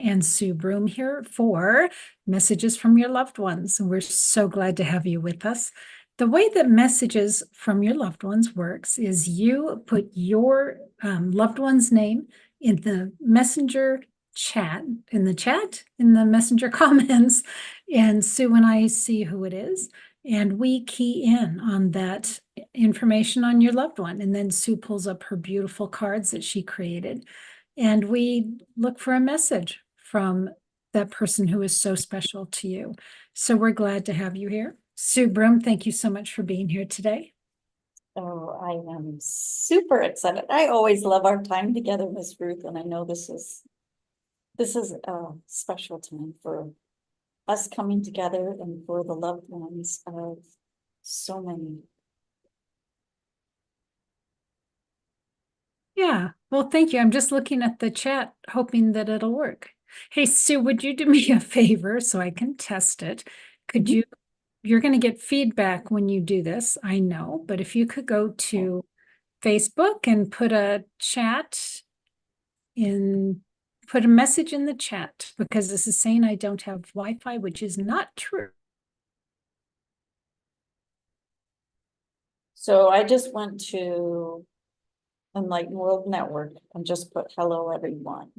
and Sue Broome here for Messages from Your Loved Ones. We're so glad to have you with us. The way that Messages from Your Loved Ones works is you put your loved one's name in the messenger chat, in the messenger comments, and Sue and I see who it is, and we key in on that information on your loved one. And then Sue pulls up her beautiful cards that she created, and we look for a message from that person who is so special to you. So we're glad to have you here. Sue Broome, thank you so much for being here today. Oh, I am super excited. I always love our time together, Miss Ruth, and I know this is a special time for us coming together and for the loved ones of so many. Yeah, well, thank you. I'm just looking at the chat, hoping that it'll work. Hey, Sue, would you do me a favor so I can test it? Could Mhm. you're going to get feedback when you do this, I know, but if you could go to Facebook and put a message in the chat, because this is saying I don't have Wi-Fi, which is not true. So I just went to Enlightened World Network and just put hello everyone.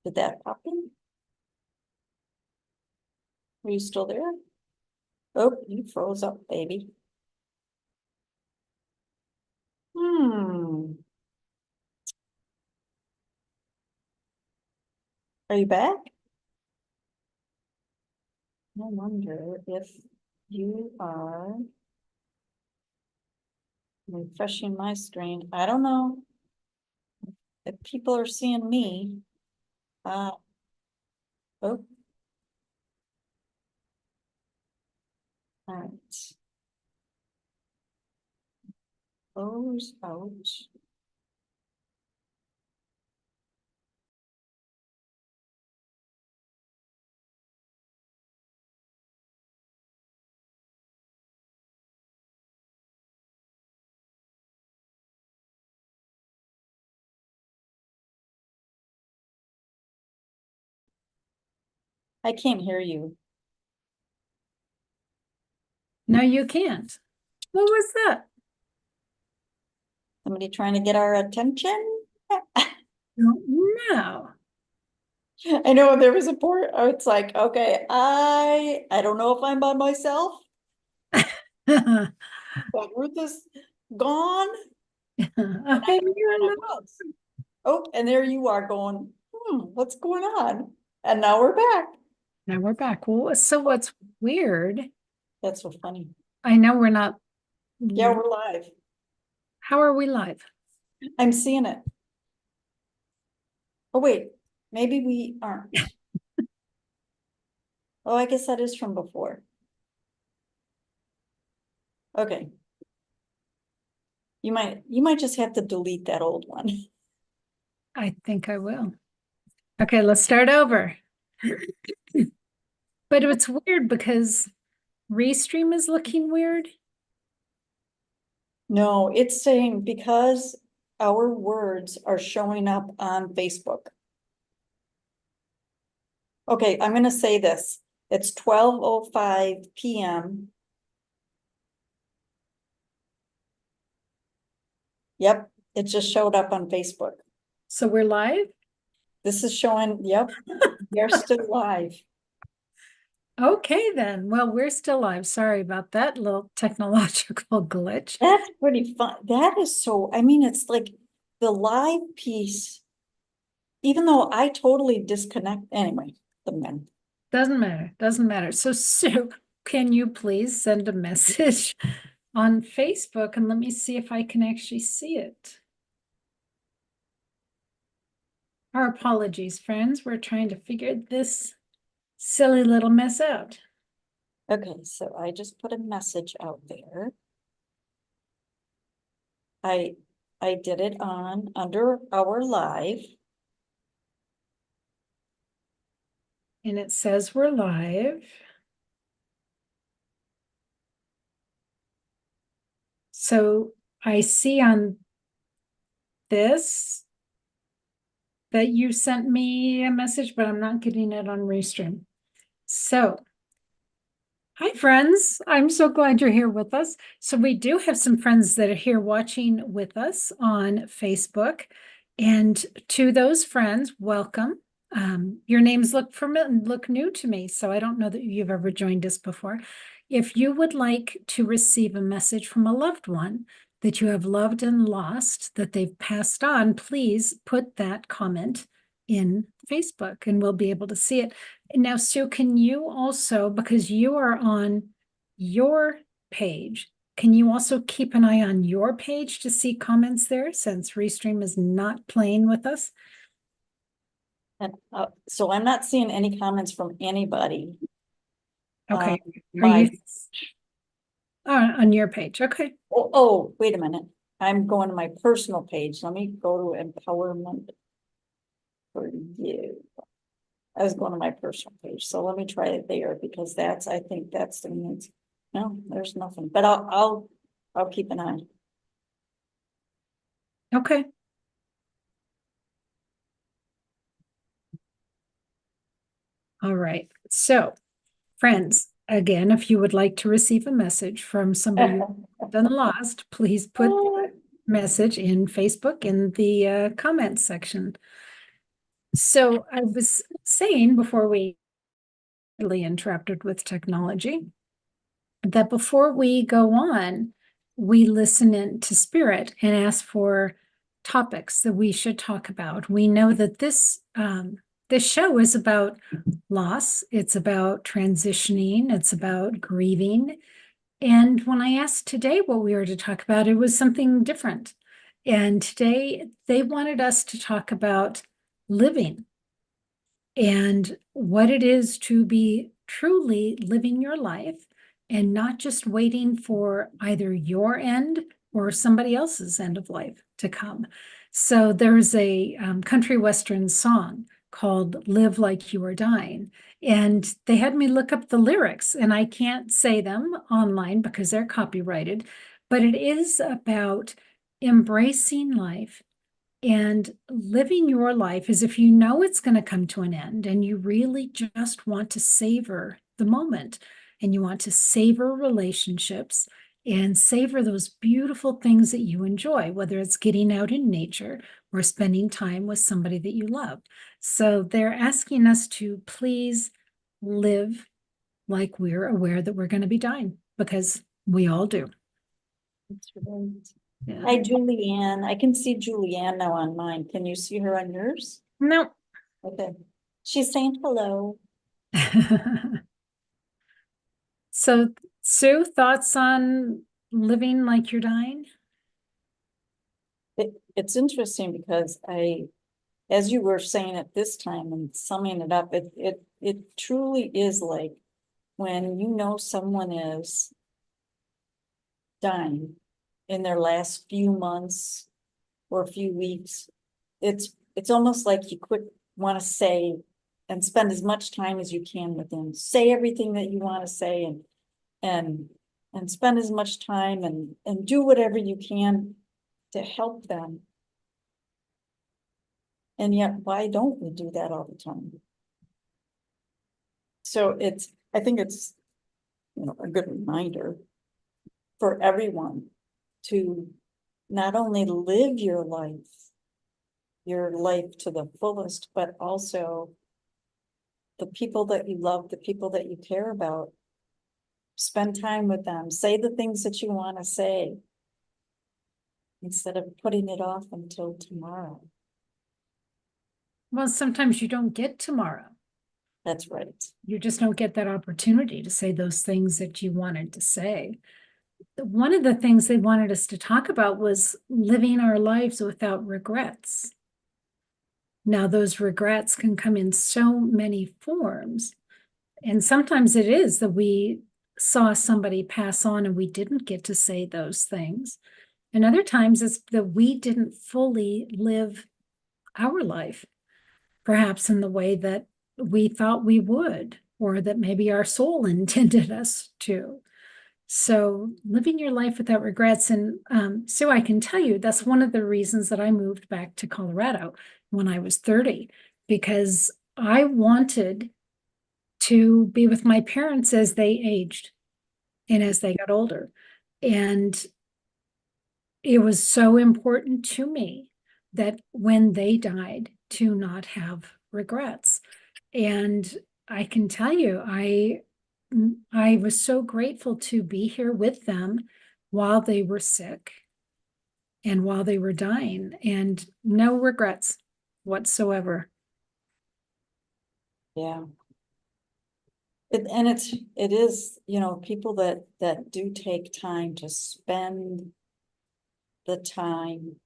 Did that pop in? Are you still there? Oh, you froze up, baby. Are you back? I wonder if you are refreshing my screen. I don't know if people are seeing me. Oh, all right. Close out. I can't hear you. No, you can't. What was that? Somebody trying to get our attention? No. I know there was a port. Oh, it's like, okay, I don't know if I'm by myself, but Ruth is gone. Oh, I hey, don't know Mira. where I was. Oh, and there you are going, what's going on? And now we're back. Now we're back. Well, so what's weird, That's so funny. I know we're not, Yeah, we're live. how are we live? I'm seeing it. Oh, wait, maybe we aren't. Oh, I guess that is from before. Okay. You might just have to delete that old one. I think I will. Okay, let's start over. But it's weird because Restream is looking weird. No, it's saying because our words are showing up on Facebook. Okay, I'm gonna say this. It's 12:05 p.m. Yep, it just showed up on Facebook. So we're live? This is showing, yep, they're still live. Okay, then. Well, we're still live. Sorry about that little technological glitch. That's pretty fun. That is so, I mean, it's like the live piece, even though I totally disconnect, anyway, the men. Doesn't matter. Doesn't matter. So, Sue, can you please send a message on Facebook and let me see if I can actually see it? Our apologies, friends. We're trying to figure this silly little mess out. Okay, so I just put a message out there. I did it on under our live. And it says we're live. So I see on this that you sent me a message, but I'm not getting it on Restream. So, hi, friends. I'm so glad you're here with us. So we do have some friends that are here watching with us on Facebook. And to those friends, welcome. Your names look new to me, so I don't know that you've ever joined us before. If you would like to receive a message from a loved one that you have loved and lost, that they've passed on, please put that comment in Facebook and we'll be able to see it. Now, Sue, can you also, because you are on your page, can you also keep an eye on your page to see comments there since Restream is not playing with us? And so I'm not seeing any comments from anybody. Okay. Are My you on your page? Okay. oh, wait a minute. I'm going to my personal page. Let me go to empowerment for you. I was going to my personal page, so let me try it there because that's, I think that's the needs. No, there's nothing, but I'll keep an eye. Okay. All right. So, friends, again, if you would like to receive a message from somebody you've done lost, please put the message in Facebook in the comments section. So I was saying before we really interrupted with technology that before we go on, we listen in to spirit and ask for topics that we should talk about. We know that this show is about loss, it's about transitioning, it's about grieving. And when I asked today what we were to talk about, it was something different. And today they wanted us to talk about living and what it is to be truly living your life and not just waiting for either your end or somebody else's end of life to come. So there's a country western song called Live Like You Are Dying. And they had me look up the lyrics, and I can't say them online because they're copyrighted, but it is about embracing life and living your life as if you know it's going to come to an end and you really just want to savor the moment and you want to savor relationships and savor those beautiful things that you enjoy, whether it's getting out in nature or spending time with somebody that you love. So they're asking us to please live like we're aware that we're going to be dying because we all do. That's right. Yeah. Hi, Julianne. I can see Julianne now on mine. Can you see her on yours? No. Okay. She's saying hello. So, Sue, thoughts on living like you're dying? It's interesting because as you were saying it this time and summing it up, it truly is like when you know someone is dying in their last few months or a few weeks, it's almost like you want to say and spend as much time as you can with them. Say everything that you want to say and spend as much time and do whatever you can to help them. And yet, why don't we do that all the time? So I think it's, a good reminder for everyone to not only live your life to the fullest, but also the people that you love, the people that you care about, spend time with them, say the things that you want to say instead of putting it off until tomorrow. Well, sometimes you don't get tomorrow. That's right. You just don't get that opportunity to say those things that you wanted to say. One of the things they wanted us to talk about was living our lives without regrets. Now, those regrets can come in so many forms. And sometimes it is that we saw somebody pass on and we didn't get to say those things. And other times it's that we didn't fully live our life, perhaps in the way that we thought we would, or that maybe our soul intended us to. So living your life without regrets. And Sue, I can tell you that's one of the reasons that I moved back to Colorado when I was 30, because I wanted to be with my parents as they aged and as they got older. And it was so important to me that when they died to not have regrets. And I can tell you, I was so grateful to be here with them while they were sick and while they were dying, and no regrets whatsoever. Yeah. It is, people that do take time to spend the time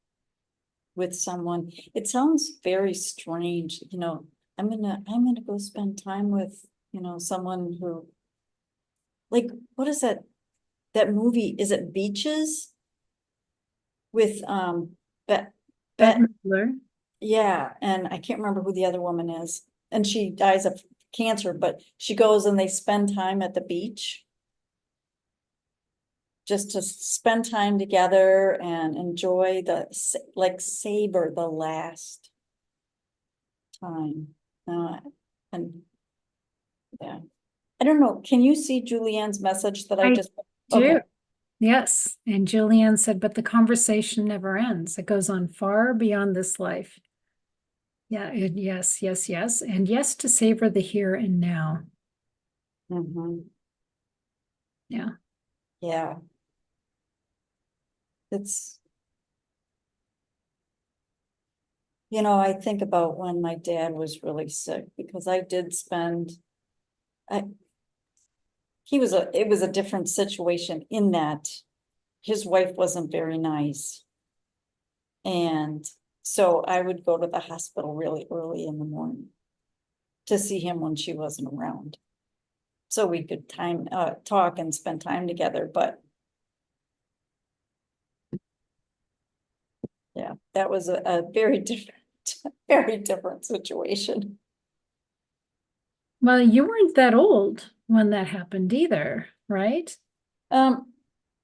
with someone. It sounds very strange, I'm gonna go spend time with, someone who, like, what is that movie? Is it Beaches? With, Bet, Bette Bet, Midler. yeah, and I can't remember who the other woman is. And she dies of cancer, but she goes and they spend time at the beach. Just to spend time together and enjoy like savor the last time. And yeah, I don't know. Can you see Julianne's message that I I just, do. okay, Yes. And Julianne said, but the conversation never ends. It goes on far beyond this life. Yeah. Yes, yes, yes. And yes, to savor the here and now. mhm, Yeah. yeah, it's, I think about when my dad was really sick because I did spend, I, it was a different situation in that his wife wasn't very nice. And so I would go to the hospital really early in the morning to see him when she wasn't around. So we could talk and spend time together, but yeah, that was a very different, very different situation. Well, you weren't that old when that happened either, right? Um,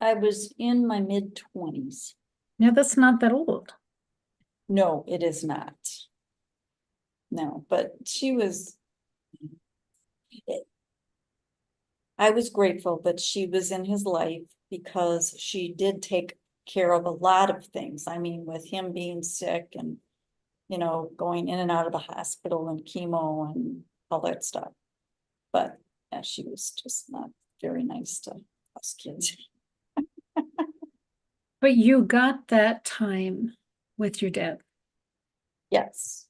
I was in my mid-20s. No, that's not that old. No, it is not. No, but I was grateful that she was in his life because she did take care of a lot of things. I mean, with him being sick and, going in and out of the hospital and chemo and all that stuff. But yeah, she was just not very nice to us kids. But you got that time with your dad. Yes,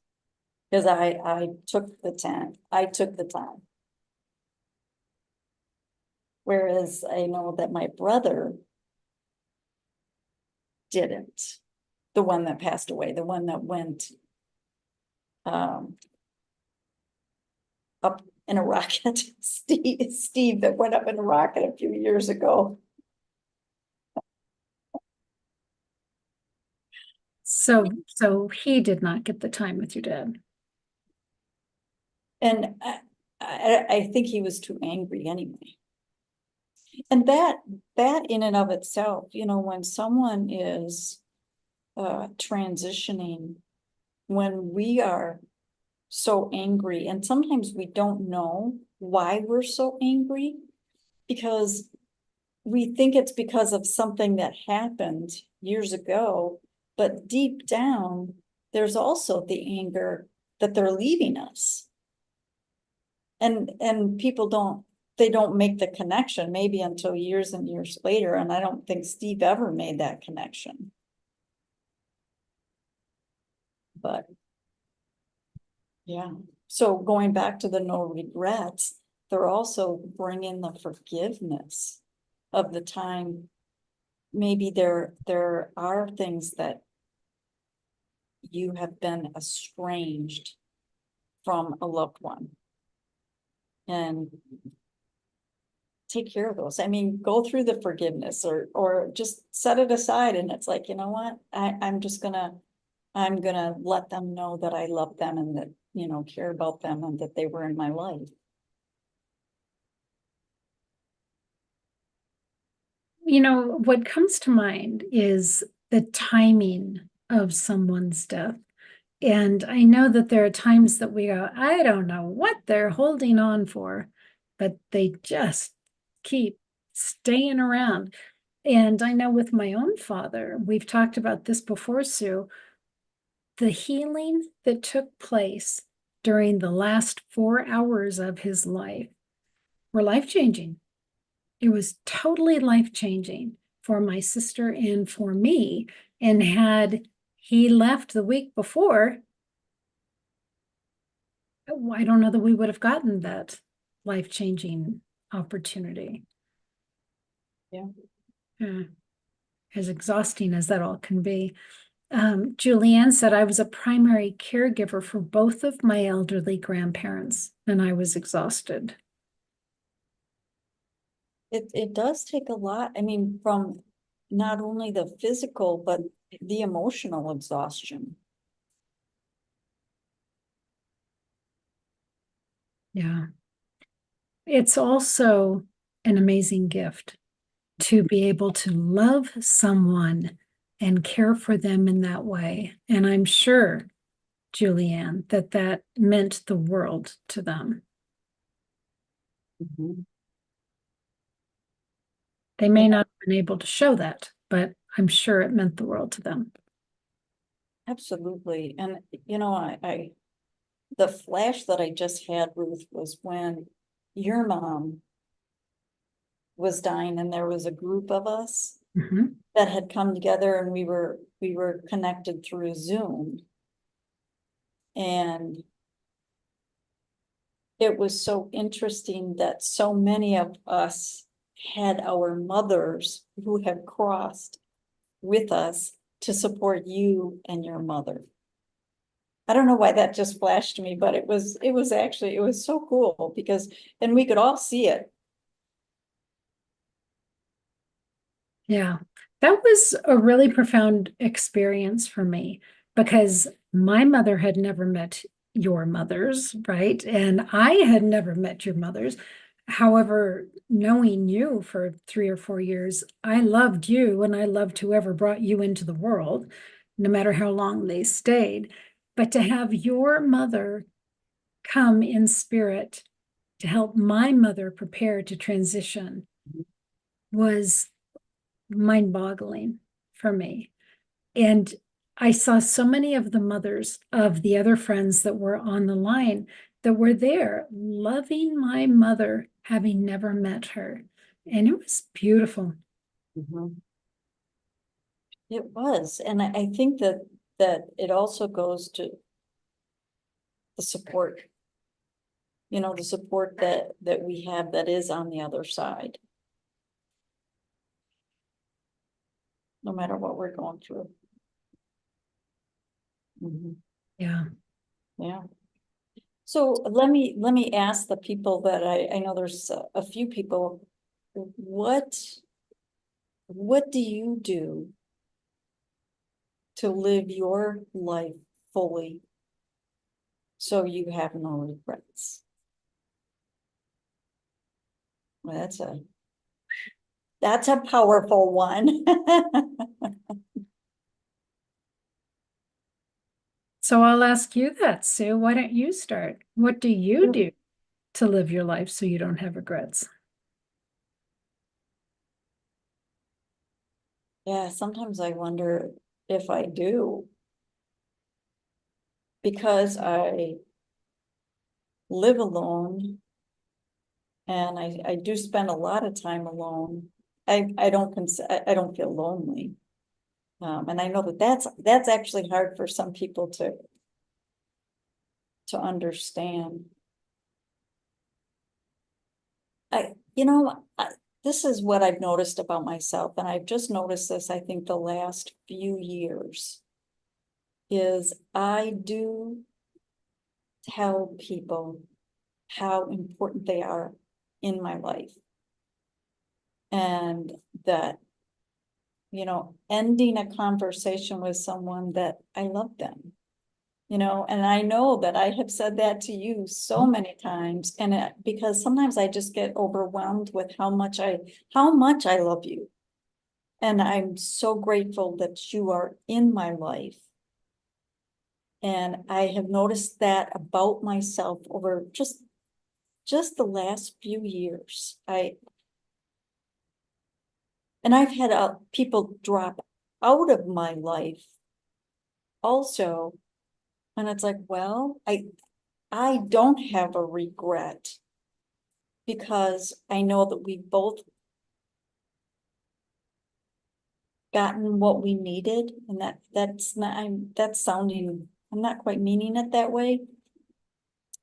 because I took the time. I took the time. Whereas I know that my brother didn't. The one that passed away, the one that went um up in a rocket. Steve that went up in a rocket a few years ago. So he did not get the time with your dad. And I think he was too angry anyway. And that in and of itself, when someone is transitioning, when we are so angry, and sometimes we don't know why we're so angry, because we think it's because of something that happened years ago, but deep down, there's also the anger that they're leaving us. And people they don't make the connection maybe until years and years later, and I don't think Steve ever made that connection. But yeah, so going back to the no regrets, they're also bringing the forgiveness of the time. Maybe there are things that you have been estranged from a loved one, and take care of those. I mean, go through the forgiveness or just set it aside. And it's like, you know what? I'm gonna let them know that I love them and that, care about them and that they were in my life. What comes to mind is the timing of someone's death. And I know that there are times that we go, I don't know what they're holding on for, but they just keep staying around. And I know with my own father, we've talked about this before, Sue, the healing that took place during the last 4 hours of his life were life-changing. It was totally life-changing for my sister and for me. And had he left the week before, I don't know that we would have gotten that life-changing opportunity. Yeah. As exhausting as that all can be. Julianne said, I was a primary caregiver for both of my elderly grandparents, and I was exhausted. It does take a lot. I mean, from not only the physical, but the emotional exhaustion. Yeah. It's also an amazing gift to be able to love someone and care for them in that way. And I'm sure, Julianne, that that meant the world to them. They may not have been able to show that, but I'm sure it meant the world to them. Absolutely. And the flash that I just had, Ruth, was when your mom was dying and there was a group of us Mhm. that had come together and we were connected through Zoom. And it was so interesting that so many of us had our mothers who have crossed with us to support you and your mother. I don't know why that just flashed me, but it was actually, it was so cool because, and we could all see it. Yeah, that was a really profound experience for me because my mother had never met your mothers, right? And I had never met your mothers. However, knowing you for 3 or 4 years, I loved you and I loved whoever brought you into the world, no matter how long they stayed. But to have your mother come in spirit to help my mother prepare to transition was mind-boggling for me. And I saw so many of the mothers of the other friends that were on the line that were there loving my mother, having never met her. And it was beautiful. It was, and I think that it also goes to the support. The support that we have that is on the other side. No matter what we're going through. Yeah. Yeah. So let me ask the people that I know there's a few people, what do you do to live your life fully so you have no regrets? Well, that's a powerful one. So I'll ask you that, Sue. Why don't you start? What do you do to live your life so you don't have regrets? Yeah, sometimes I wonder if I do. Because I live alone and I do spend a lot of time alone. I don't feel lonely. And I know that that's actually hard for some people to understand. This is what I've noticed about myself, and I've just noticed this, I think, the last few years, is I do tell people how important they are in my life. And that, ending a conversation with someone that I love them. And I know that I have said that to you so many times, and because sometimes I just get overwhelmed with how much I love you. And I'm so grateful that you are in my life. And I have noticed that about myself over just the last few years. And I've had people drop out of my life also. And it's like, well, I don't have a regret because I know that we both gotten what we needed, and that's not, I'm not quite meaning it that way.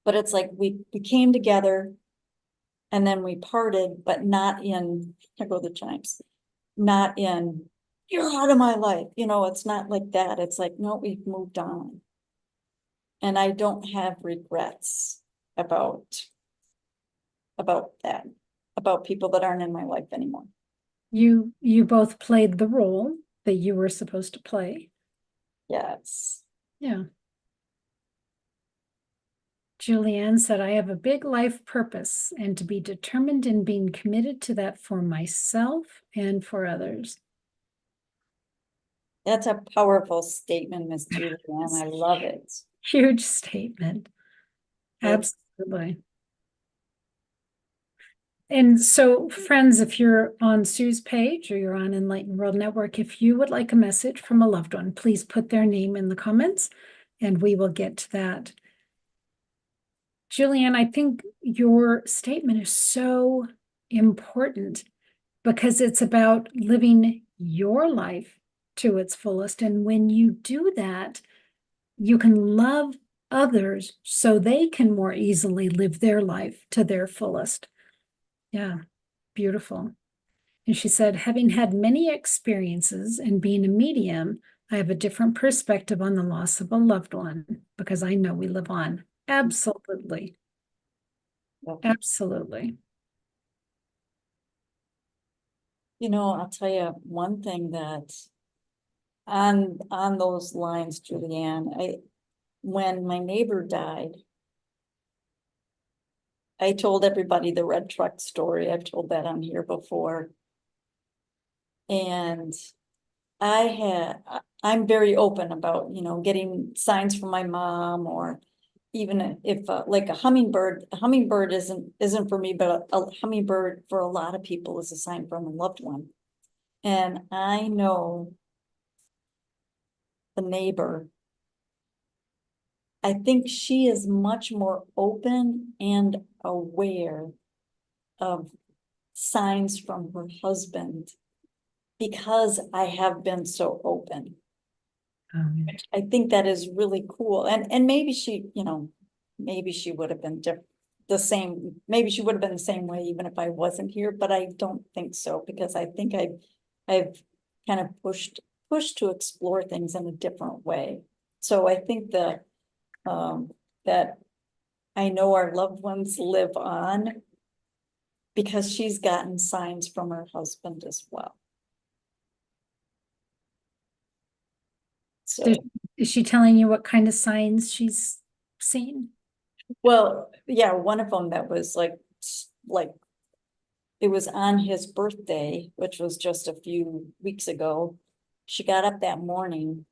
But it's like we came together and then we parted, but not in, here go the chimes, not in, you're out of my life. It's not like that. It's like, no, we've moved on. And I don't have regrets about that, about people that aren't in my life anymore. You both played the role that you were supposed to play. Yes. Yeah. Julianne said, I have a big life purpose and to be determined in being committed to that for myself and for others. That's a powerful statement, Miss Julianne. I love it. Huge statement. It's, Absolutely. And so, friends, if you're on Sue's page or you're on Enlightened World Network, if you would like a message from a loved one, please put their name in the comments and we will get to that. Julianne, I think your statement is so important because it's about living your life to its fullest. And when you do that, you can love others so they can more easily live their life to their fullest. Yeah, beautiful. And she said, having had many experiences and being a medium, I have a different perspective on the loss of a loved one because I know we live on. Absolutely. Absolutely. I'll tell you one thing that on those lines, Julianne, when my neighbor died, I told everybody the red truck story. I've told that on here before. And I'm very open about, getting signs from my mom, or even if like a hummingbird isn't for me, but a hummingbird for a lot of people is a sign from a loved one. And I know the neighbor, I think she is much more open and aware of signs from her husband because I have been so open. I think that is really cool. And maybe she, maybe she would have been the same, maybe she would have been the same way even if I wasn't here, but I don't think so, because I think I've kind of pushed to explore things in a different way. So I think that that I know our loved ones live on because she's gotten signs from her husband as well. So, Is she telling you what kind of signs she's seen? well, yeah, one of them that was like it was on his birthday, which was just a few weeks ago. She got up that morning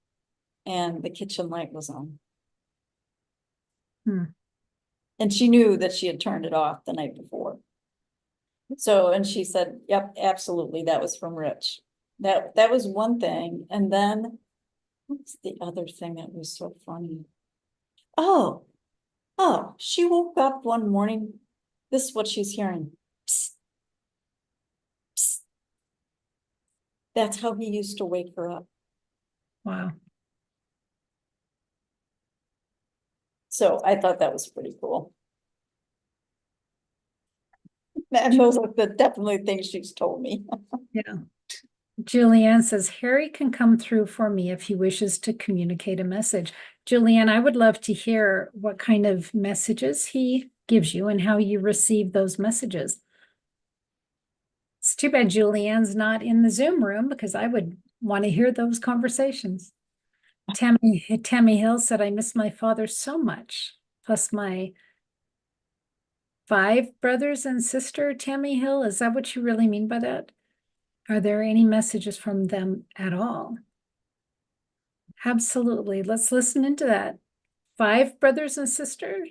and the kitchen light was on. Hmm. And she knew that she had turned it off the night before. So, and she said, yep, absolutely, that was from Rich. That was one thing. And then what's the other thing that was so funny? Oh, she woke up one morning. This is what she's hearing. Psst, psst. That's how he used to wake her up. Wow. So I thought that was pretty cool. And those are definitely things she's told me. Yeah. Julianne says, Harry can come through for me if he wishes to communicate a message. Julianne, I would love to hear what kind of messages he gives you and how you receive those messages. It's too bad Julianne's not in the Zoom room because I would want to hear those conversations. Tammy Hill said, I miss my father so much, plus my 5 brothers and sister, Tammy Hill. Is that what you really mean by that? Are there any messages from them at all? Absolutely. Let's listen into that. 5 brothers and sisters.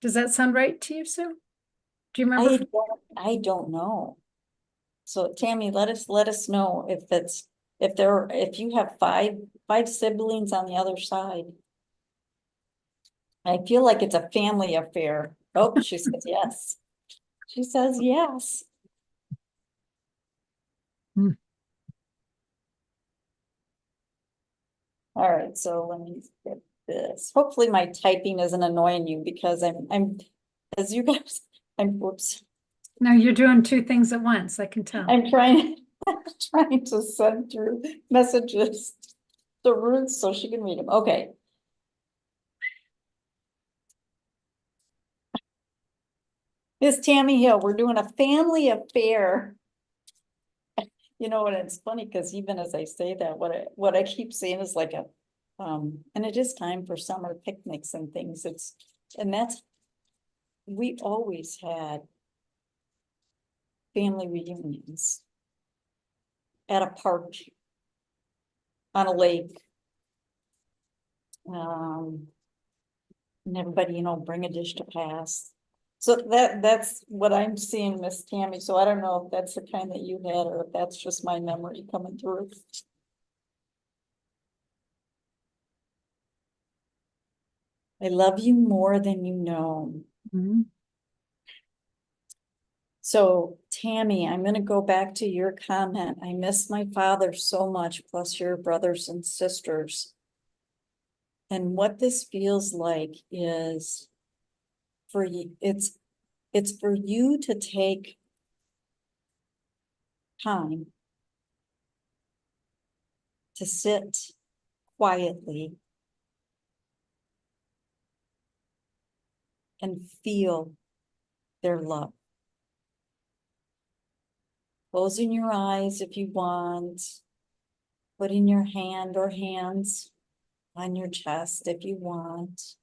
Does that sound right to you, Sue? Do you remember? I don't know. So Tammy, let us know if you have five siblings on the other side. I feel like it's a family affair. Oh, she says yes. She says yes. Hmm. All right, so let me get this. Hopefully my typing isn't annoying you because as you guys, whoops. No, you're doing 2 things at once, I can tell. I'm trying, trying to send through messages to Ruth so she can read them. Okay. Miss Tammy Hill, we're doing a family affair. You know, and it's funny because even as I say that, what I keep saying is like and it is time for summer picnics and things. We always had family reunions at a park, on a lake. And everybody, bring a dish to pass. So that's what I'm seeing, Miss Tammy. So I don't know if that's the kind that you had or if that's just my memory coming through. I love you more than you know. Mhm. So Tammy, I'm going to go back to your comment. I miss my father so much, plus your brothers and sisters. And what this feels like is for you, it's for you to take time to sit quietly and feel their love. Closing your eyes if you want, putting your hand or hands on your chest if you want,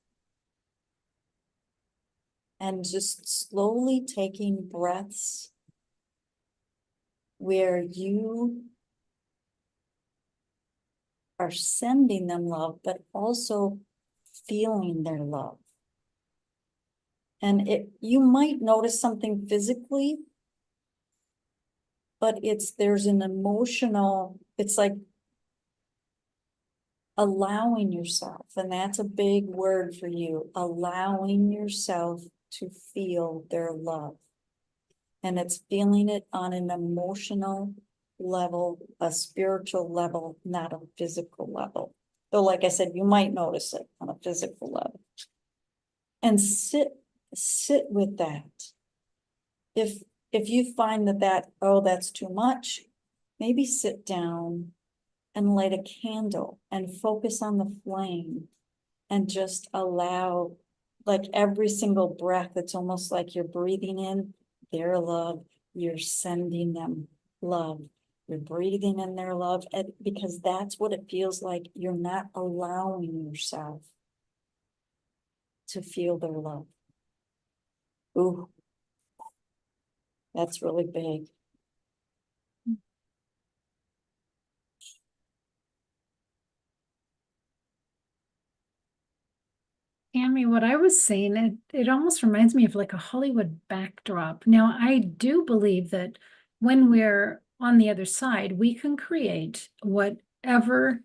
and just slowly taking breaths where you are sending them love, but also feeling their love. And you might notice something physically, but there's an emotional, it's like allowing yourself, and that's a big word for you, allowing yourself to feel their love. And it's feeling it on an emotional level, a spiritual level, not a physical level. Though, like I said, you might notice it on a physical level. And sit with that. If you find that's too much, maybe sit down and light a candle and focus on the flame and just allow, like every single breath, it's almost like you're breathing in their love, you're sending them love, you're breathing in their love, because that's what it feels like. You're not allowing yourself to feel their love. Ooh, that's really big. Tammy, what I was saying, it almost reminds me of like a Hollywood backdrop. Now, I do believe that when we're on the other side, we can create whatever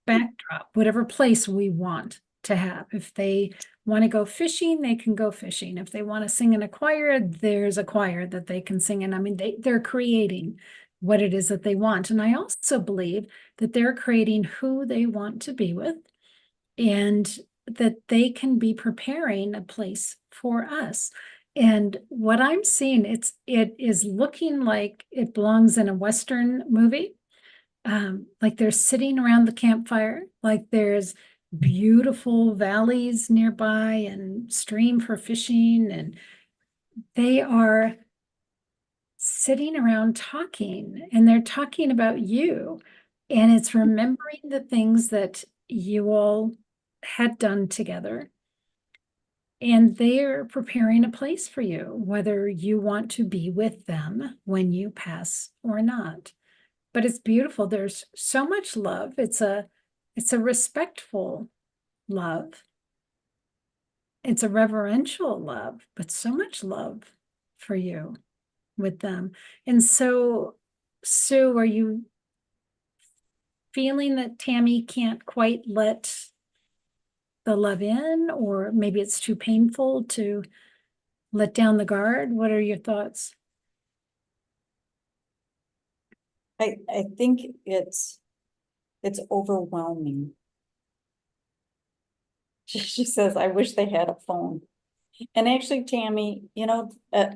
backdrop, whatever place we want to have. If they want to go fishing, they can go fishing. If they want to sing in a choir, there's a choir that they can sing in. I mean, they're creating what it is that they want. And I also believe that they're creating who they want to be with, and that they can be preparing a place for us. And what I'm seeing, it is looking like it belongs in a Western movie. Like they're sitting around the campfire, like there's beautiful valleys nearby and stream for fishing, and they are sitting around talking, and they're talking about you. And it's remembering the things that you all had done together. And they're preparing a place for you, whether you want to be with them when you pass or not. But it's beautiful. There's so much love. It's a respectful love. It's a reverential love, but so much love for you with them. And so, Sue, are you feeling that Tammy can't quite let the love in, or maybe it's too painful to let down the guard? What are your thoughts? I think it's overwhelming. She says, I wish they had a phone. And actually, Tammy,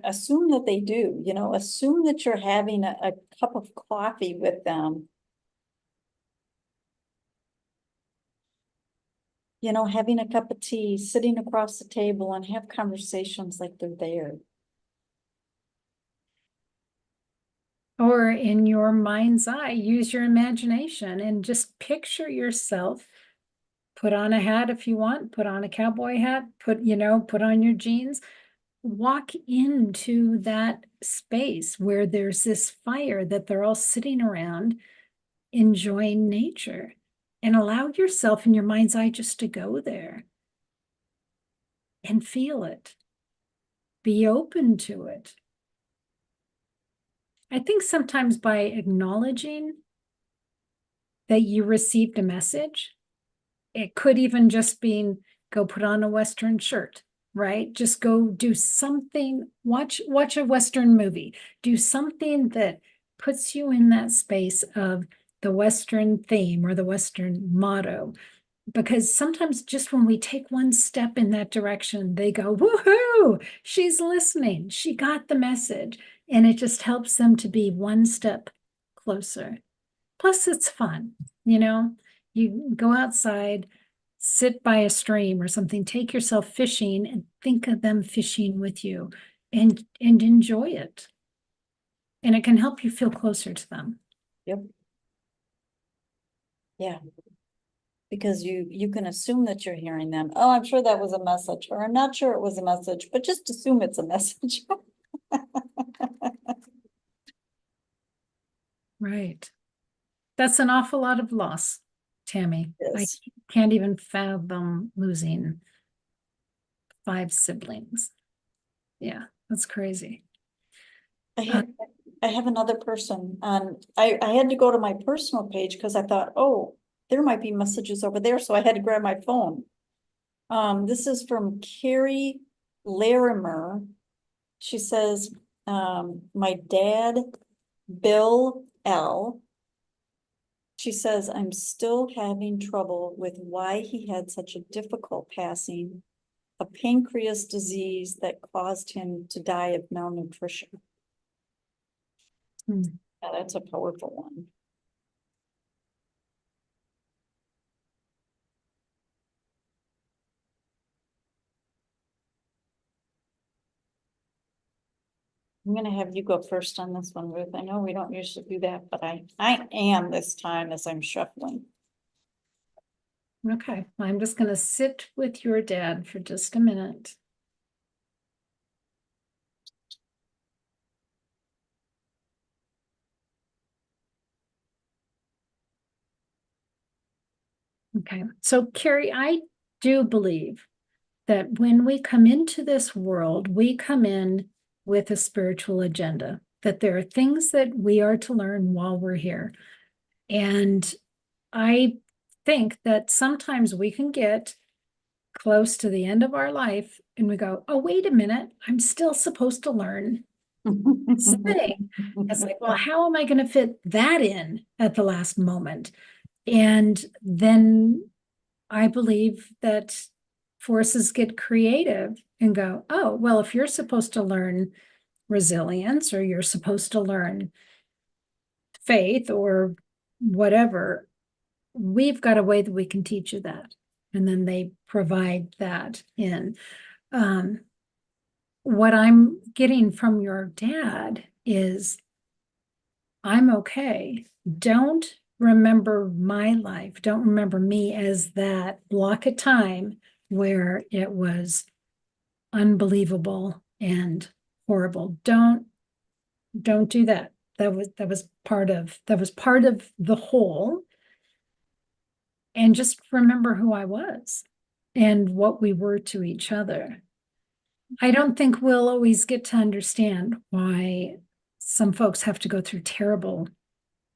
assume that they do, assume that you're having a cup of coffee with them. Having a cup of tea, sitting across the table and have conversations like they're there. Or in your mind's eye, use your imagination and just picture yourself. Put on a hat if you want, put on a cowboy hat, put on your jeans, walk into that space where there's this fire that they're all sitting around enjoying nature, and allow yourself in your mind's eye just to go there and feel it. Be open to it. I think sometimes by acknowledging that you received a message, it could even just be go put on a Western shirt, right? Just go do something, watch a Western movie, do something that puts you in that space of the Western theme or the Western motto. Because sometimes just when we take one step in that direction, they go, woohoo, she's listening. She got the message. And it just helps them to be one step closer. Plus, it's fun. You go outside, sit by a stream or something, take yourself fishing and think of them fishing with you and enjoy it. And it can help you feel closer to them. Yep. Yeah. Because you can assume that you're hearing them. Oh, I'm sure that was a message, or I'm not sure it was a message, but just assume it's a message. Right. That's an awful lot of loss, Tammy. I Yes. can't even fathom losing 5 siblings. Yeah, that's crazy. I have another person, I had to go to my personal page because I thought, oh, there might be messages over there, so I had to grab my phone. This is from Carrie Larimer. She says, my dad, Bill L. She says, I'm still having trouble with why he had such a difficult passing, a pancreas disease that caused him to die of malnutrition. Hmm. Yeah, that's a powerful one. I'm gonna have you go first on this one, Ruth. I know we don't usually do that, but I am this time as I'm shuffling. Okay, I'm just going to sit with your dad for just a minute. Okay, so Carrie, I do believe that when we come into this world, we come in with a spiritual agenda, that there are things that we are to learn while we're here. And I think that sometimes we can get close to the end of our life and we go, oh, wait a minute, I'm still supposed to learn sitting. It's like, well, how am I going to fit that in at the last moment? And then I believe that forces get creative and go, oh, well, if you're supposed to learn resilience or you're supposed to learn faith or whatever, we've got a way that we can teach you that. And then they provide that in. Um, what I'm getting from your dad is I'm okay. Don't remember my life. Don't remember me as that block of time where it was unbelievable and horrible. Don't do that. That was part of the whole. And just remember who I was and what we were to each other. I don't think we'll always get to understand why some folks have to go through terrible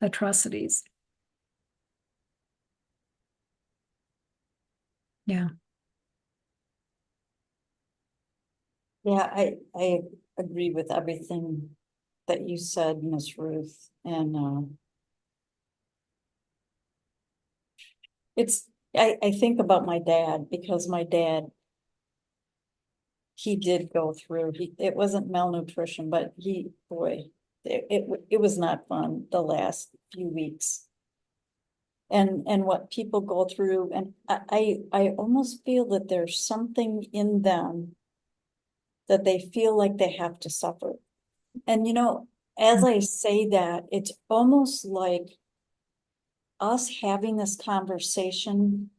atrocities. Yeah. Yeah, I agree with everything that you said, Miss Ruth, and I think about my dad, because my dad, he did go through, it wasn't malnutrition, but boy, it was not fun the last few weeks. And what people go through, and I almost feel that there's something in them that they feel like they have to suffer. And as I say that, it's almost like us having this conversation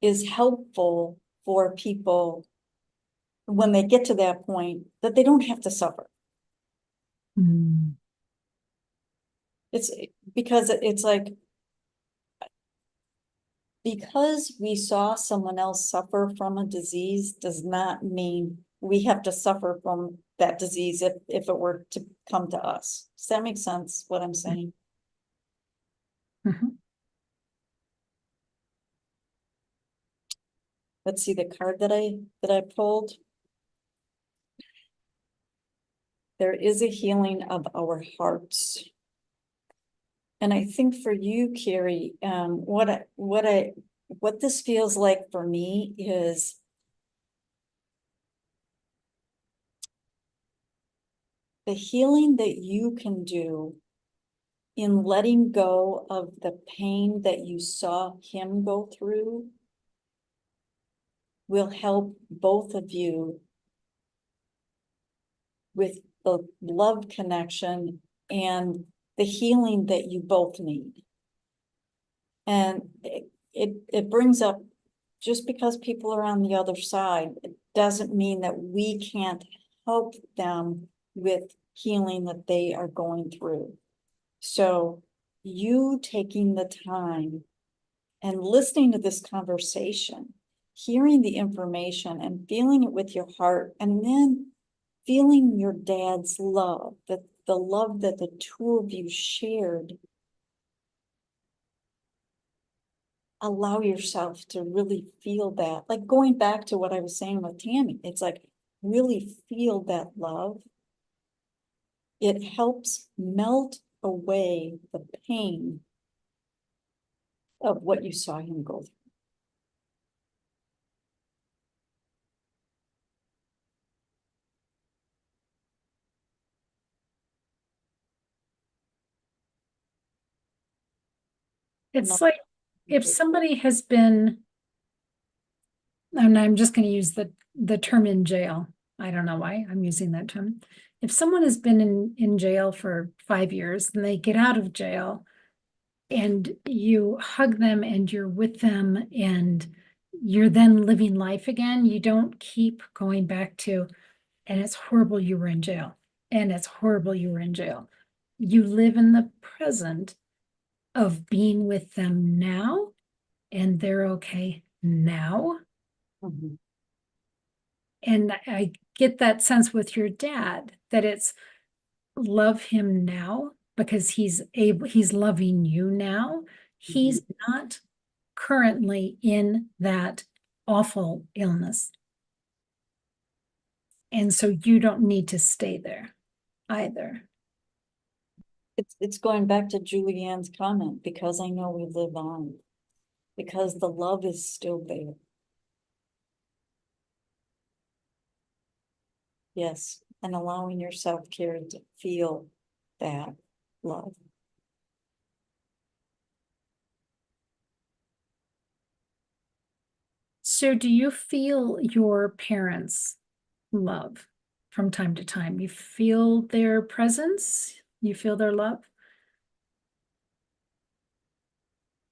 is helpful for people when they get to that point, that they don't have to suffer. Mm. It's because it's like, because we saw someone else suffer from a disease does not mean we have to suffer from that disease if it were to come to us. Does that make sense, what I'm saying? Mhm. Let's see the card that I pulled. There is a healing of our hearts. And I think for you, Carrie, what this feels like for me is the healing that you can do in letting go of the pain that you saw him go through will help both of you with the love connection and the healing that you both need. And it brings up, just because people are on the other side, it doesn't mean that we can't help them with healing that they are going through. So you taking the time and listening to this conversation, hearing the information and feeling it with your heart, and then feeling your dad's love, the love that the two of you shared, allow yourself to really feel that. Like going back to what I was saying with Tammy, it's like really feel that love. It helps melt away the pain of what you saw him go through. It's like if somebody has been, and I'm just going to use the term in jail. I don't know why I'm using that term. If someone has been in jail for 5 years and they get out of jail and you hug them and you're with them and you're then living life again, you don't keep going back to, and it's horrible you were in jail, and it's horrible you were in jail. You live in the present of being with them now, and they're okay now. Mhm. And I get that sense with your dad that it's love him now because he's loving you now. He's not currently in that awful illness. And so you don't need to stay there either. It's going back to Julianne's comment, because I know we live on, because the love is still there. Yes, and allowing yourself, Carrie, to feel that love. So do you feel your parents' love from time to time? You feel their presence? You feel their love?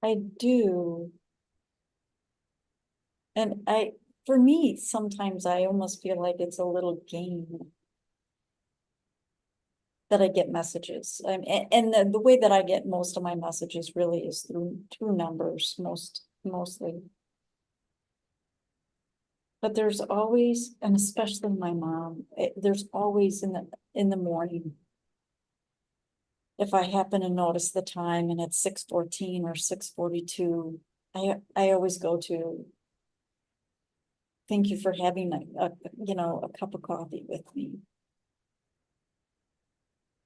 I do. And for me, sometimes I almost feel like it's a little game that I get messages. And the way that I get most of my messages really is through numbers, mostly. But there's always, and especially my mom, there's always in the morning. If I happen to notice the time and it's 6:14 or 6:42, I always go to thank you for having a cup of coffee with me.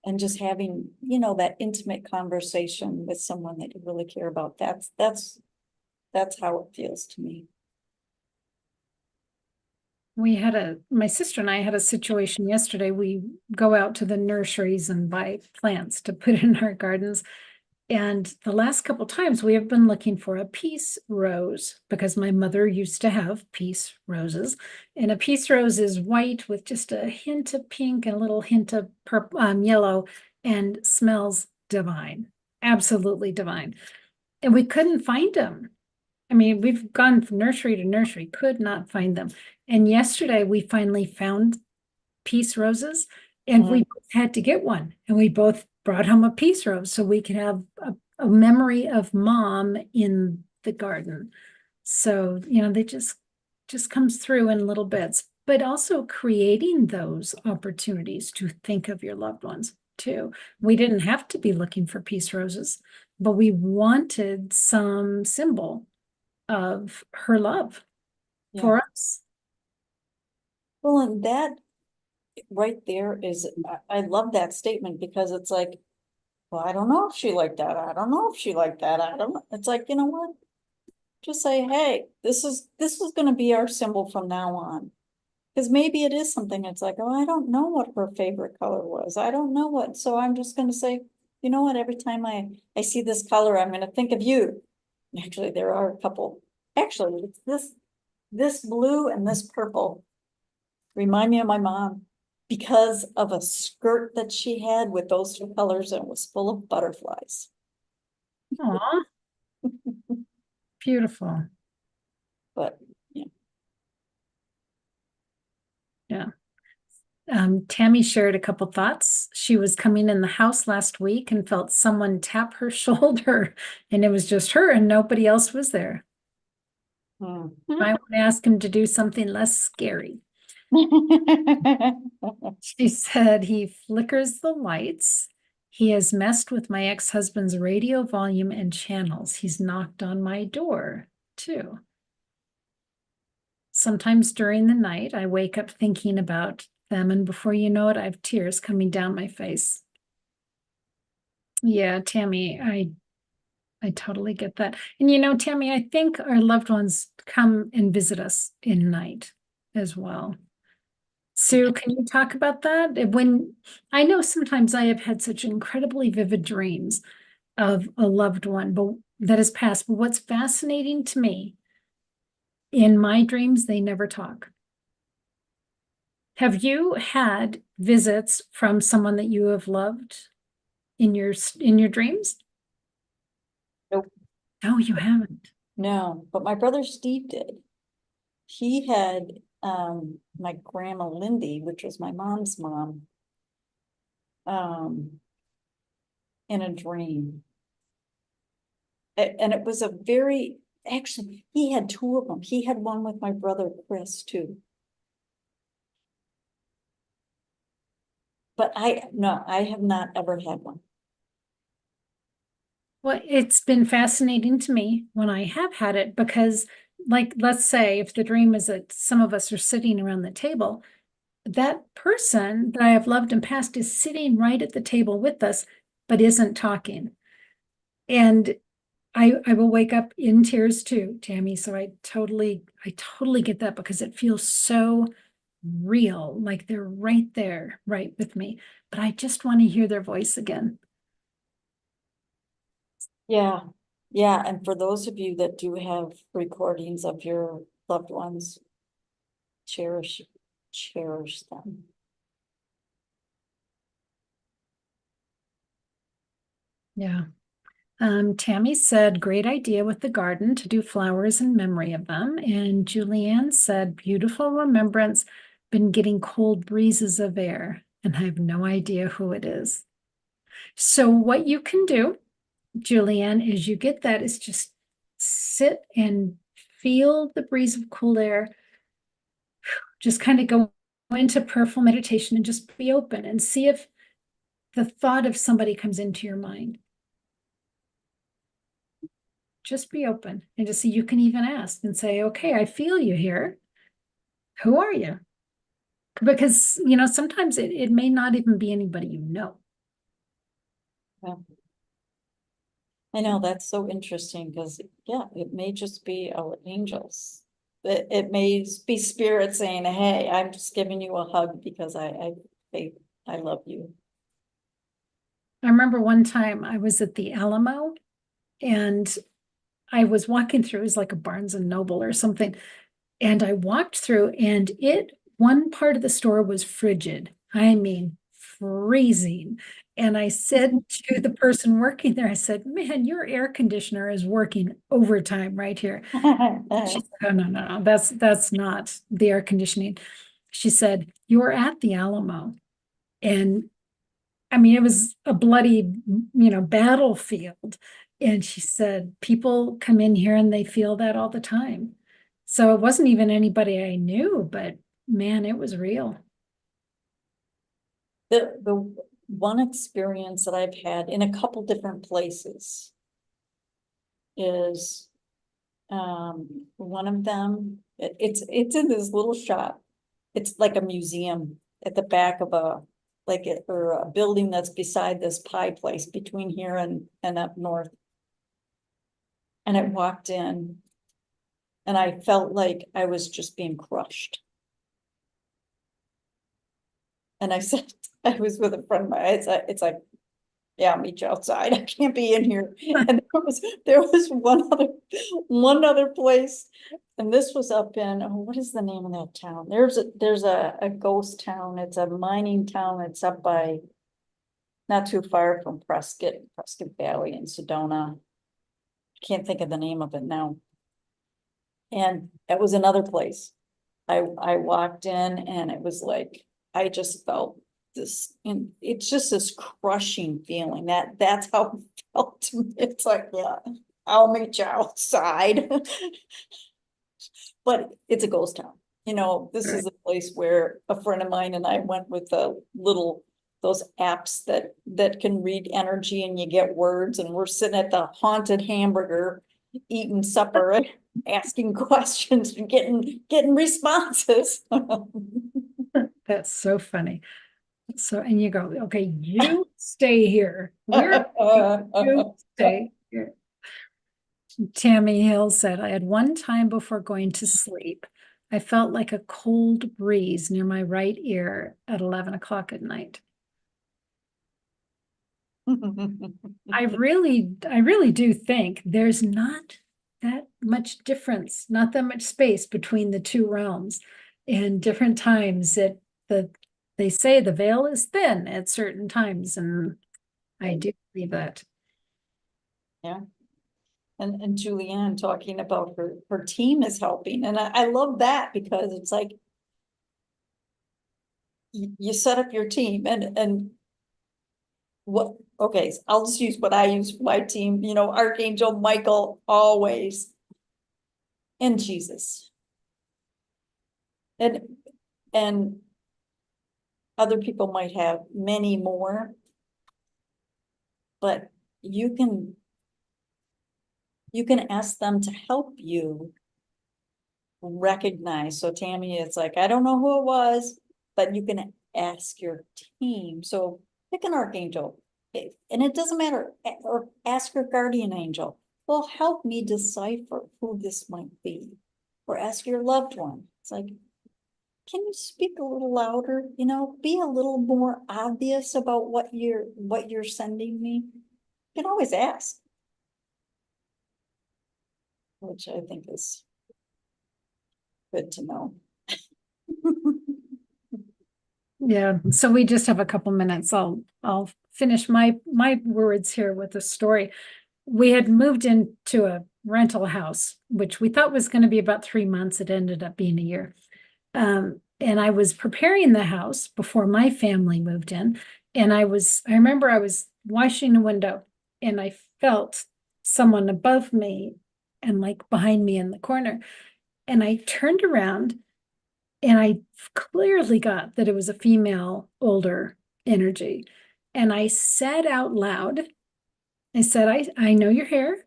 And just having, that intimate conversation with someone that you really care about. That's how it feels to me. My sister and I had a situation yesterday. We go out to the nurseries and buy plants to put in our gardens. And the last couple times we have been looking for a peace rose because my mother used to have peace roses. And a peace rose is white with just a hint of pink and a little hint of purple, yellow, and smells divine, absolutely divine. And we couldn't find them. I mean, we've gone from nursery to nursery, could not find them. And yesterday we finally found peace roses and we both had to get one. And we both brought home a peace rose so we could have a memory of mom in the garden. So, they just comes through in little bits, but also creating those opportunities to think of your loved ones too. We didn't have to be looking for peace roses, but we wanted some symbol of her love for us. Well, and that right there is, I love that statement because it's like, well, I don't know if she liked that. I don't know if she liked that. I don't know. It's like, you know what? Just say, hey, this is going to be our symbol from now on. Because maybe it is something it's like, oh, I don't know what her favorite color was. I don't know what. So I'm just going to say, you know what? Every time I see this color, I'm going to think of you. Actually, there are a couple. Actually, it's this blue and this purple remind me of my mom because of a skirt that she had with those two colors and it was full of butterflies. Aw, beautiful. But yeah. Yeah. Tammy shared a couple thoughts. She was coming in the house last week and felt someone tap her shoulder, and it was just her and nobody else was there. Hmm. I want to ask him to do something less scary. She said he flickers the lights. He has messed with my ex-husband's radio volume and channels. He's knocked on my door too. Sometimes during the night, I wake up thinking about them, and before you know it, I have tears coming down my face. Yeah, Tammy, I totally get that. And Tammy, I think our loved ones come and visit us in night as well. Sue, can you talk about that? When I know sometimes I have had such incredibly vivid dreams of a loved one, but that has passed. But what's fascinating to me, in my dreams, they never talk. Have you had visits from someone that you have loved in your dreams? Nope. No, you haven't. No, but my brother Steve did. He had my grandma Lindy, which was my mom's mom, in a dream. And it was actually, he had two of them. He had one with my brother Chris too. But I have not ever had one. Well, it's been fascinating to me when I have had it because, like, let's say if the dream is that some of us are sitting around the table, that person that I have loved and passed is sitting right at the table with us, but isn't talking. And I will wake up in tears too, Tammy. So I totally get that because it feels so real, like they're right there, right with me. But I just want to hear their voice again. Yeah. Yeah. And for those of you that do have recordings of your loved ones, cherish them. Yeah. Tammy said, great idea with the garden to do flowers in memory of them. And Julianne said, beautiful remembrance, been getting cold breezes of air, and I have no idea who it is. So what you can do, Julianne, is you get that is just sit and feel the breeze of cool air. Just kind of go into prayerful meditation and just be open and see if the thought of somebody comes into your mind. Just be open and just see, you can even ask and say, okay, I feel you here. Who are you? Because, sometimes it may not even be anybody you know. Yeah. I know, that's so interesting because, yeah, it may just be our angels. It may be spirit saying, hey, I'm just giving you a hug because I love you. I remember one time I was at the Alamo and I was walking through, it was like a Barnes and Noble or something. And I walked through and one part of the store was frigid. I mean, freezing. And I said to the person working there, I said, man, your air conditioner is working overtime right here. She said, oh, no, that's not the air conditioning. She said, you're at the Alamo. And I mean, it was a bloody, battlefield. And she said, people come in here and they feel that all the time. So it wasn't even anybody I knew, but man, it was real. The one experience that I've had in a couple different places is one of them, it's in this little shop. It's like a museum at the back of or a building that's beside this pie place between here and up north. And I walked in and I felt like I was just being crushed. And I said, I was with a friend of mine, it's like, yeah, I'll meet you outside. I can't be in here. And there was one other place. And this was up in, oh, what is the name of that town? There's a ghost town. It's a mining town. It's up by, not too far from Prescott Valley in Sedona. Can't think of the name of it now. And it was another place. I walked in and it was like, I just felt this, and it's just this crushing feeling that's how it felt to me. It's like, yeah, I'll meet you outside. But it's a ghost town. This is a place where a friend of mine and I went with those apps that can read energy and you get words, and we're sitting at the haunted hamburger eating supper, asking questions and getting responses. That's so funny. So, and you go, okay, you stay here. You stay here. Tammy Hill said, I had one time before going to sleep, I felt like a cold breeze near my right ear at 11 o'clock at night. I really do think there's not that much difference, not that much space between the two realms. In different times they say the veil is thin at certain times, and I do believe that. Yeah. And Julianne talking about her team is helping. And I love that because it's like you set up your team and what, okay, I'll just use what I use for my team, Archangel Michael always, and Jesus. And other people might have many more, but you can ask them to help you recognize. So Tammy, it's like, I don't know who it was, but you can ask your team. So pick an archangel, and it doesn't matter, or ask your guardian angel. Well, help me decipher who this might be. Or ask your loved one. It's like, can you speak a little louder? Be a little more obvious about what you're sending me. You can always ask. Which I think is good to know. Yeah, so we just have a couple minutes. I'll finish my words here with a story. we had moved into a rental house, which we thought was going to be about 3 months. It ended up being a year. And I was preparing the house before my family moved in. And I remember I was washing the window and I felt someone above me and like behind me in the corner. And I turned around and I clearly got that it was a female, older energy. And I said out loud, I said, I know you're here. I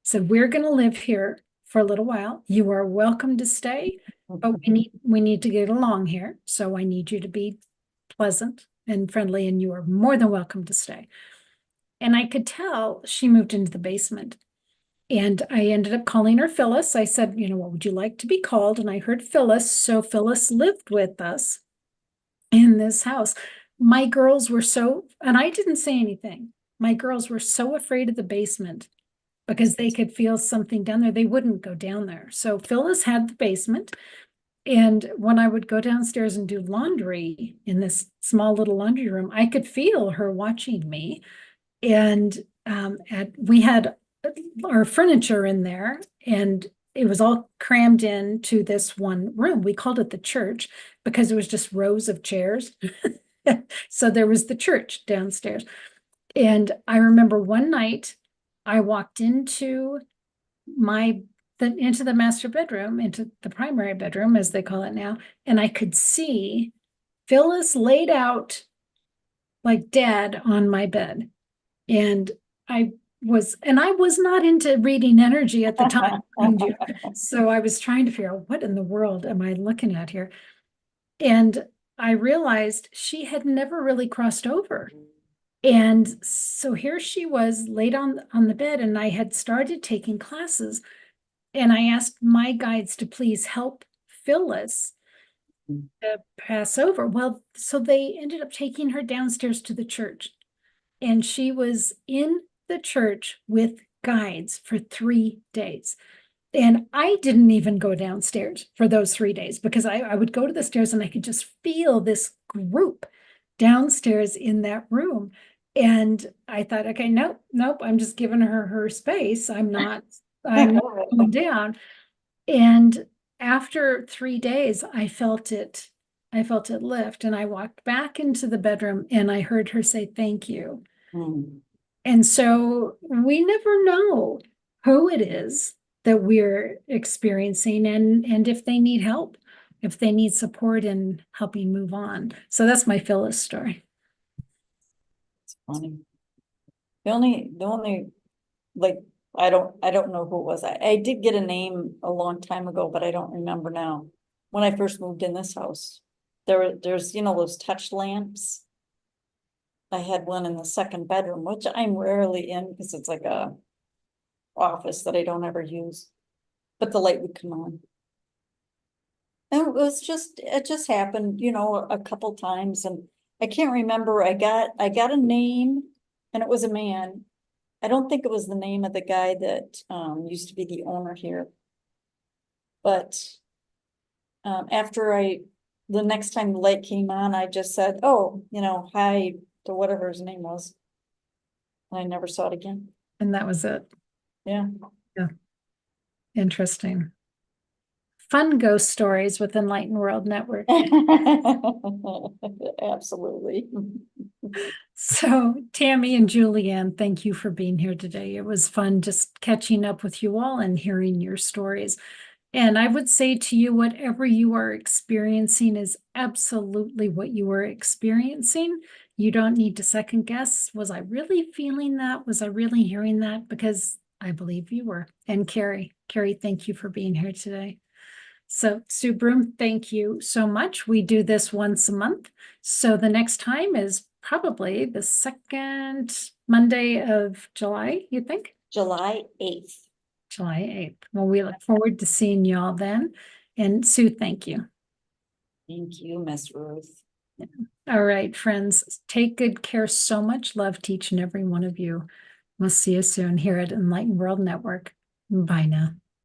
said, we're going to live here for a little while. You are welcome to stay, but we need to get along here. So I need you to be pleasant and friendly, and you are more than welcome to stay. And I could tell she moved into the basement. And I ended up calling her Phyllis. I said, what would you like to be called? And I heard Phyllis. So Phyllis lived with us in this house. My girls were and I didn't say anything. My girls were so afraid of the basement because they could feel something down there. They wouldn't go down there. So Phyllis had the basement. And when I would go downstairs and do laundry in this small little laundry room, I could feel her watching me. And we had our furniture in there, and it was all crammed into this one room. We called it the church because it was just rows of chairs. So there was the church downstairs. And I remember one night I walked into the master bedroom, into the primary bedroom, as they call it now, and I could see Phyllis laid out like dead on my bed. And I was not into reading energy at the time, mind you. So I was trying to figure out what in the world am I looking at here? And I realized she had never really crossed over. And so here she was laid on the bed, and I had started taking classes. And I asked my guides to please help Phyllis to pass over. Well, so they ended up taking her downstairs to the church. And she was in the church with guides for 3 days. And I didn't even go downstairs for those 3 days because I would go to the stairs and I could just feel this group downstairs in that room. And I thought, okay, nope, I'm just giving her space. I'm not going down. And after 3 days, I felt it lift. And I walked back into the bedroom and I heard her say, thank you. Mm. And so we never know who it is that we're experiencing and if they need help, if they need support in helping move on. So that's my Phyllis story. It's funny. The only, like, I don't know who it was. I did get a name a long time ago, but I don't remember now. When I first moved in this house, there's, those touch lamps. I had one in the second bedroom, which I'm rarely in because it's like a office that I don't ever use, but the light would come on. And it just happened, a couple times, and I can't remember. I got a name, and it was a man. I don't think it was the name of the guy that used to be the owner here. But after the next time the light came on, I just said, oh, hi to whatever his name was. And I never saw it again. And that was it. Yeah. Yeah. Interesting. Fun ghost stories with Enlightened World Network. Absolutely. So Tammy and Julianne, thank you for being here today. It was fun just catching up with you all and hearing your stories. And I would say to you, whatever you are experiencing is absolutely what you are experiencing. You don't need to second guess. Was I really feeling that? Was I really hearing that? Because I believe you were. And Carrie, thank you for being here today. So Sue Broome, thank you so much. We do this once a month. So the next time is probably the second Monday of July, you think? July 8th. July 8th. Well, we look forward to seeing you all then. And Sue, thank you. Thank you, Miss Ruth. Yeah. All right, friends, take good care. So much love to each and every one of you. We'll see you soon here at Enlightened World Network. Bye now.